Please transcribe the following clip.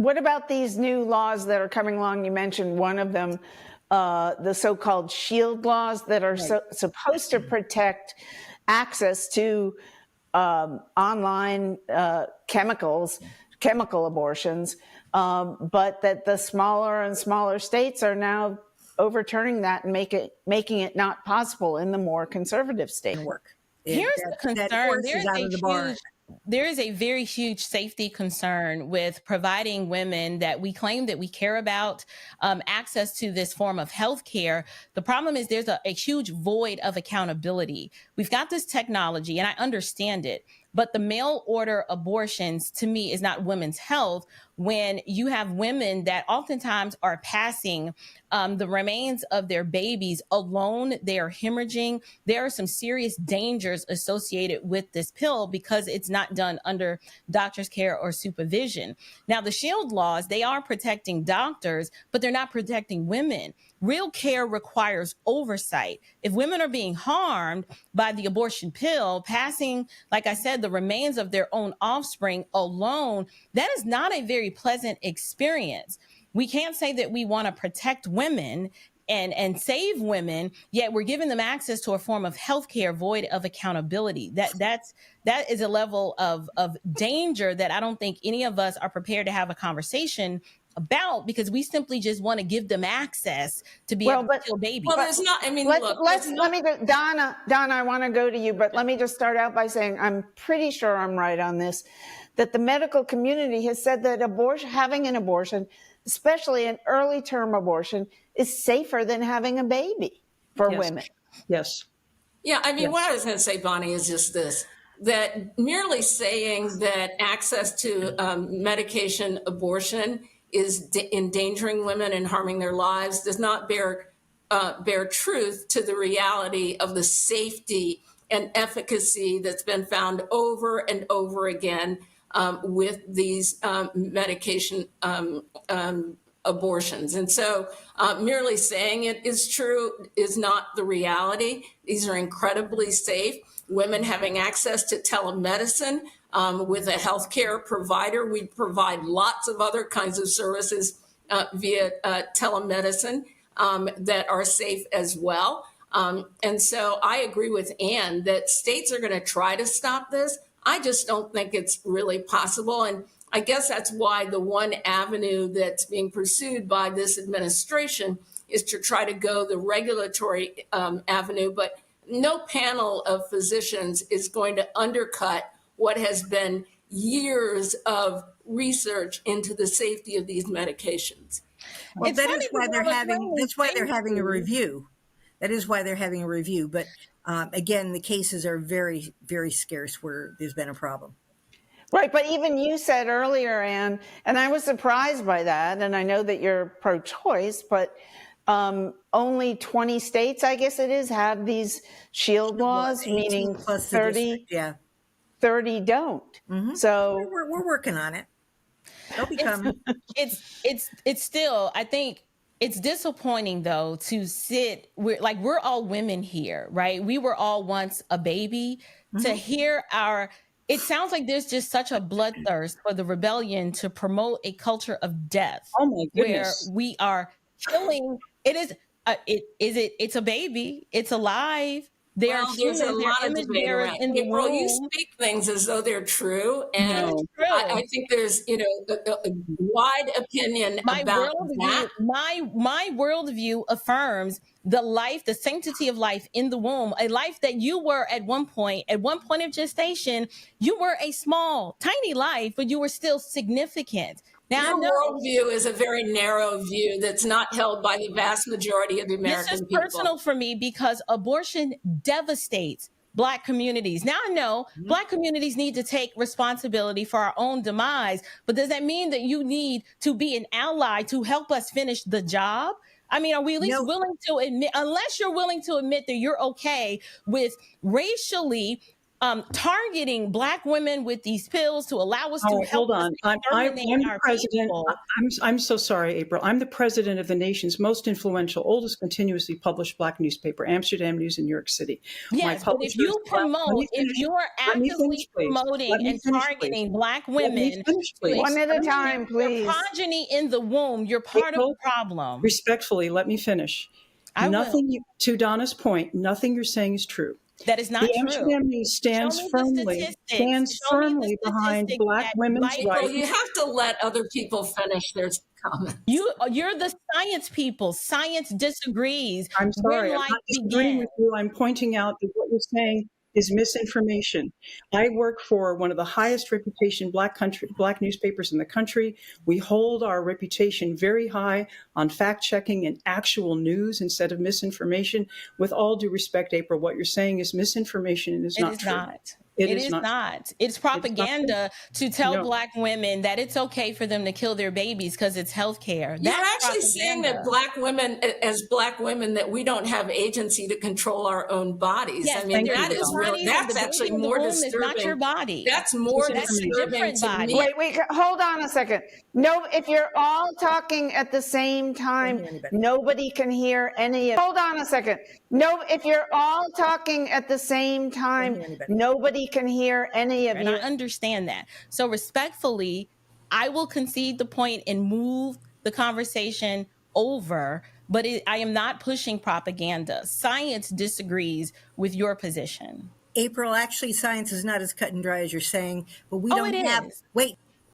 what about these new laws that are coming along? You mentioned one of them, the so-called shield laws that are supposed to protect access to online chemical abortions, but that the smaller and smaller states are now overturning that and making it not possible in the more conservative states. Here's the concern. There is a very huge safety concern with providing women that we claim that we care about access to this form of healthcare. The problem is there's a huge void of accountability. We've got this technology, and I understand it, but the mail order abortions, to me, is not women's health when you have women that oftentimes are passing the remains of their babies alone. They are hemorrhaging. There are some serious dangers associated with this pill because it's not done under doctor's care or supervision. Now, the shield laws, they are protecting doctors, but they're not protecting women. Real care requires oversight. If women are being harmed by the abortion pill, passing, like I said, the remains of their own offspring alone, that is not a very pleasant experience. We can't say that we want to protect women and save women, yet we're giving them access to a form of healthcare void of accountability. That is a level of danger that I don't think any of us are prepared to have a conversation about, because we simply just want to give them access to be able to kill babies. Well, there's not, I mean, let me go, Donna, I want to go to you, but let me just start out by saying I'm pretty sure I'm right on this, that the medical community has said that having an abortion, especially an early term abortion, is safer than having a baby for women. Yes. Yeah, I mean, what I was going to say, Bonnie, is just this, that merely saying that access to medication abortion is endangering women and harming their lives does not bear truth to the reality of the safety and efficacy that's been found over and over again with these medication abortions. And so merely saying it is true is not the reality. These are incredibly safe. Women having access to telemedicine with a healthcare provider. We provide lots of other kinds of services via telemedicine that are safe as well. And so I agree with Ann that states are going to try to stop this. I just don't think it's really possible. And I guess that's why the one avenue that's being pursued by this administration is to try to go the regulatory avenue. But no panel of physicians is going to undercut what has been years of research into the safety of these medications. Well, that's why they're having a review. That is why they're having a review. But again, the cases are very, very scarce where there's been a problem. Right. But even you said earlier, Ann, and I was surprised by that, and I know that you're pro-choice, but only 20 states, I guess it is, have these shield laws, meaning 30, 30 don't. Mm-hmm. So we're working on it. They'll be coming. It's still, I think, it's disappointing, though, to sit, we're all women here, right? We were all once a baby. Mm-hmm. To hear it sounds like there's just such a bloodthirst for the rebellion to promote a culture of death. Oh my goodness. Where we are killing. It's a baby. It's alive. There's a lot of debate around. In the April, you speak things as though they're true, and I think there's a wide opinion about that. My worldview affirms the life, the sanctity of life in the womb, a life that you were at one point of gestation. You were a small, tiny life, but you were still significant. Now, your worldview is a very narrow view that's not held by the vast majority of the American people. This is personal for me because abortion devastates Black communities. Now I know Black communities need to take responsibility for our own demise, but does that mean that you need to be an ally to help us finish the job? I mean, are we at least willing to admit, unless you're willing to admit that you're okay with racially targeting Black women with these pills to allow us to help hold on. I'm exterminate the our president. people. I'm so sorry, April. I'm the president of the nation's most influential, oldest continuously published Black newspaper, Amsterdam News in New York City. Yes, but if you promote, if you're actively promoting and targeting Black women one at a time, their please. progeny in the womb, you're part of the problem. Respectfully, let me finish. To Donna's point, nothing you're saying is true. That is not the true. Amsterdam News stands firmly behind Black women's rights. You have to let other people finish their comments. You're the science people. Science disagrees. I'm sorry, I'm not disagreeing with you. I'm pointing out that what you're saying is misinformation. I work for one of the highest reputation Black newspapers in the country. We hold our reputation very high on fact checking and actual news instead of misinformation. With all due respect, April, what you're saying is misinformation and is not true. It is not. It's propaganda to tell Black women that it's okay for them to kill their babies because it's healthcare. You're actually saying that Black women, as Black women, that we don't have agency to control our own bodies. Yes, I mean, that's actually more disturbing. Not your body. That's more disturbing to me. Wait, hold on a second. No, if you're all talking at the same time, nobody can hear any of it. Hold on a second. No, if you're all talking at the same time, nobody can hear any of you. And I understand that. So respectfully, I will concede the point and move the conversation over, but I am not pushing propaganda. Science disagrees with your position. April, actually, science is not as cut and dry as you're saying, but we don't have. Wait,